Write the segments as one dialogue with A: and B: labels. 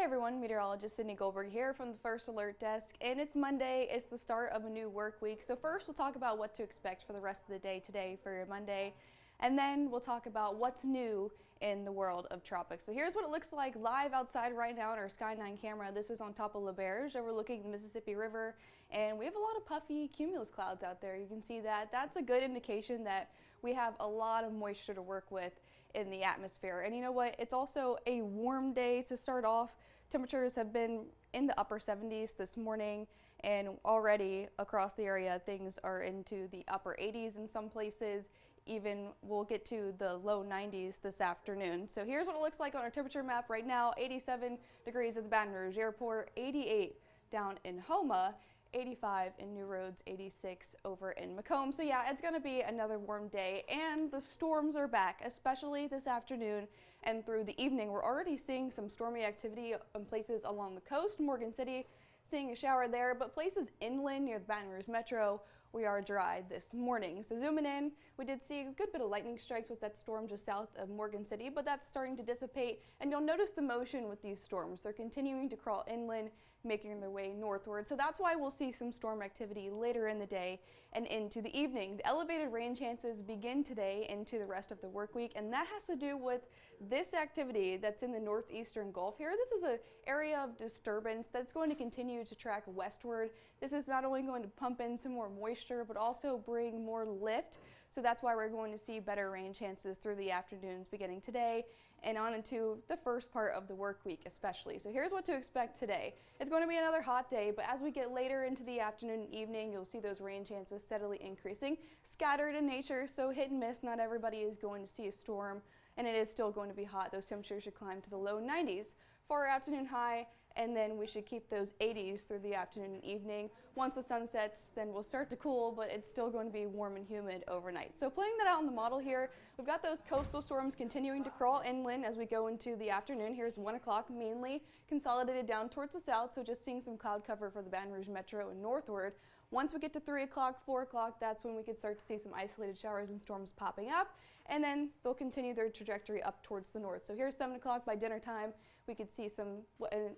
A: Hey everyone, meteorologist Sydney Goldberg here from the First Alert Desk, and it's Monday. It's the start of a new work week. So first we'll talk about what to expect for the rest of the day today for your Monday, and then we'll talk about what's new in the world of tropics. So here's what it looks like live outside right now on our Sky 9 camera. This is on top of La Berge overlooking the Mississippi River, and we have a lot of puffy cumulus clouds out there. You can see that. That's a good indication that we have a lot of moisture to work with in the atmosphere. And you know what? It's also a warm day to start off. Temperatures have been in the upper 70s this morning, and already across the area things are into the upper 80s in some places. Even we'll get to the low 90s this afternoon. So here's what it looks like on our temperature map right now. 87 degrees at the Baton Rouge Airport, 88 down in Houma, 85 in New Roads, 86 over in Macomb. So yeah, it's going to be another warm day, and the storms are back, especially this afternoon and through the evening. We're already seeing some stormy activity in places along the coast. Morgan City seeing a shower there, but places inland near the Baton Rouge Metro, we are dry this morning. So zooming in, we did see a good bit of lightning strikes with that storm just south of Morgan City, but that's starting to dissipate, and you'll notice the motion with these storms. They're continuing to crawl inland, making their way northward. So that's why we'll see some storm activity later in the day and into the evening. The elevated rain chances begin today into the rest of the work week, and that has to do with this activity that's in the northeastern Gulf here. This is an area of disturbance that's going to continue to track westward. This is not only going to pump in some more moisture, but also bring more lift. So that's why we're going to see better rain chances through the afternoons beginning today and on into the first part of the work week especially. So here's what to expect today. It's going to be another hot day, but as we get later into the afternoon and evening, you'll see those rain chances steadily increasing. Scattered in nature, so hit and miss. Not everybody is going to see a storm, and it is still going to be hot. Those temperatures should climb to the low 90s for our afternoon high, and then we should keep those 80s through the afternoon and evening. Once the sun sets, then we'll start to cool, but it's still going to be warm and humid overnight. So playing that out in the model here, we've got those coastal storms continuing to crawl inland as we go into the afternoon. Here's 1 o'clock, mainly consolidated down towards the south, so just seeing some cloud cover for the Baton Rouge Metro and northward. Once we get to 3 o'clock, 4 o'clock, that's when we could start to see some isolated showers and storms popping up, and then they'll continue their trajectory up towards the north. So here's 7 o'clock. By dinner time, we could see some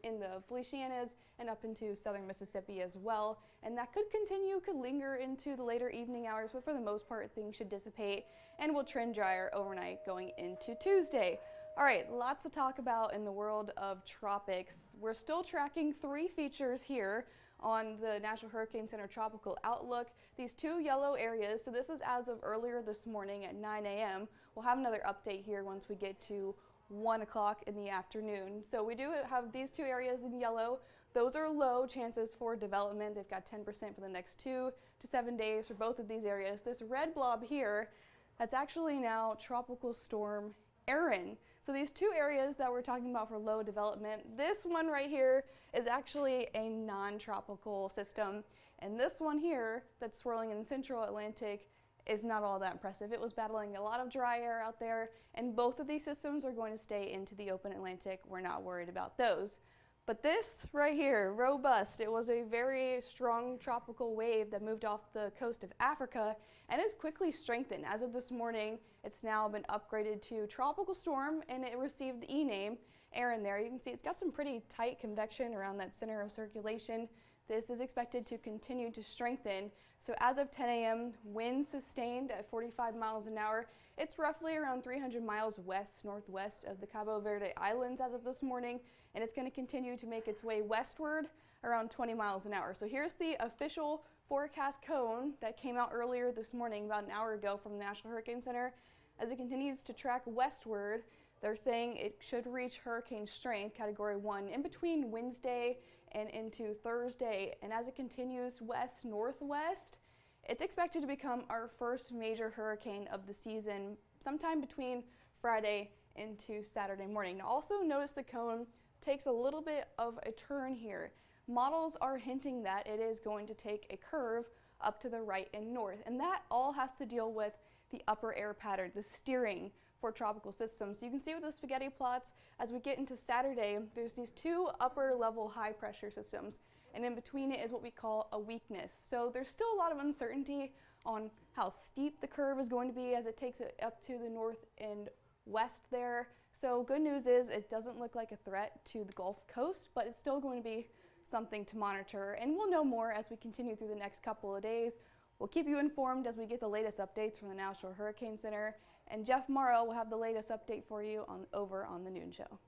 A: in the Felicianas and up into southern Mississippi as well, and that could continue, could linger into the later evening hours, but for the most part, things should dissipate and will trend drier overnight going into Tuesday. All right, lots to talk about in the world of tropics. We're still tracking 3 features here on the National Hurricane Center Tropical Outlook. These 2 yellow areas, so this is as of earlier this morning at 9 a.m. We'll have another update here once we get to 1 o'clock in the afternoon. So we do have these 2 areas in yellow. Those are low chances for development. They've got 10% for the next 2 to 7 days for both of these areas. This red blob here, that's actually now Tropical Storm Erin. So these 2 areas that we're talking about for low development, this one right here is actually a non-tropical system, and this one here that's swirling in the central Atlantic is not all that impressive. It was battling a lot of dry air out there, and both of these systems are going to stay into the open Atlantic. We're not worried about those. But this right here, robust, it was a very strong tropical wave that moved off the coast of Africa and has quickly strengthened. As of this morning, it's now been upgraded to tropical storm, and it received the E-name, Erin there. You can see it's got some pretty tight convection around that center of circulation. This is expected to continue to strengthen. So as of 10 a.m., winds sustained at 45 miles an hour. It's roughly around 300 miles west-northwest of the Cabo Verde Islands as of this morning, and it's going to continue to make its way westward around 20 miles an hour. So here's the official forecast cone that came out earlier this morning, about an hour ago, from the National Hurricane Center. As it continues to track westward, they're saying it should reach hurricane strength, category 1, in between Wednesday and into Thursday. And as it continues west-northwest, it's expected to become our first major hurricane of the season sometime between Friday into Saturday morning. Now also notice the cone takes a little bit of a turn here. Models are hinting that it is going to take a curve up to the right and north, and that all has to deal with the upper air pattern, the steering for tropical systems. So you can see with the spaghetti plots, as we get into Saturday, there's these 2 upper level high pressure systems, and in between it is what we call a weakness. So there's still a lot of uncertainty on how steep the curve is going to be as it takes it up to the north and west there. So good news is it doesn't look like a threat to the Gulf Coast, but it's still going to be something to monitor, and we'll know more as we continue through the next couple of days. We'll keep you informed as we get the latest updates from the National Hurricane Center, and Jeff Morrow will have the latest update for you over on the Noon Show.